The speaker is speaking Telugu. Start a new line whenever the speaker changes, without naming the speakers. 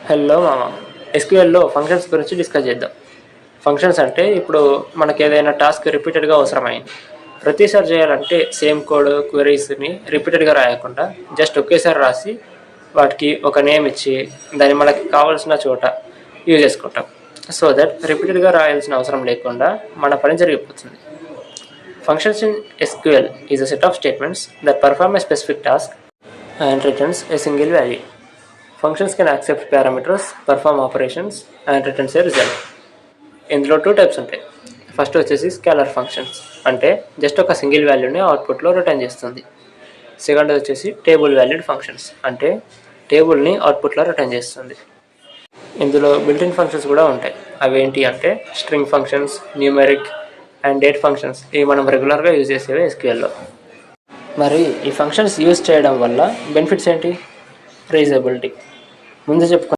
హలో మామ. ఎస్క్యూఎల్లో ఫంక్షన్స్ గురించి డిస్కస్ చేద్దాం. ఫంక్షన్స్ అంటే ఇప్పుడు మనకి ఏదైనా టాస్క్ రిపీటెడ్గా అవసరమైంది. ప్రతిసారి చేయాలంటే సేమ్ కోడ్ క్వెరీస్ని రిపీటెడ్గా రాయకుండా జస్ట్ ఒకేసారి రాసి వాటికి ఒక నేమ్ ఇచ్చి దాన్ని మనకి కావాల్సిన చోట యూజ్ చేసుకుంటాం. సో దట్ రిపీటెడ్గా రాయాల్సిన అవసరం లేకుండా మన పని జరిగిపోతుంది. Functions in SQL is a set of statements that perform a specific task and returns a single value. Functions can accept parameters, perform operations and returns a result. ఇందులో 2 టైప్స్ ఉంటాయి. ఫస్ట్ వచ్చేసి స్కేలర్ ఫంక్షన్స్, అంటే జస్ట్ ఒక సింగిల్ వాల్యూని అవుట్పుట్లో రిటర్న్ చేస్తుంది. సెకండ్ వచ్చేసి టేబుల్ వాల్యూడ్ ఫంక్షన్స్, అంటే టేబుల్ని అవుట్పుట్లో రిటర్న్ చేస్తుంది. ఇందులో బిల్ట్ ఇన్ ఫంక్షన్స్ కూడా ఉంటాయి. అవి ఏంటి అంటే string functions, numeric and date functions. ఇవి మనం రెగ్యులర్గా యూజ్ చేసేవి ఎస్క్యూఎల్లో. మరి ఈ ఫంక్షన్స్ యూజ్ చేయడం వల్ల బెనిఫిట్స్ ఏంటి? రీజనబిలిటీ ముందు చెప్పుకున్నాం.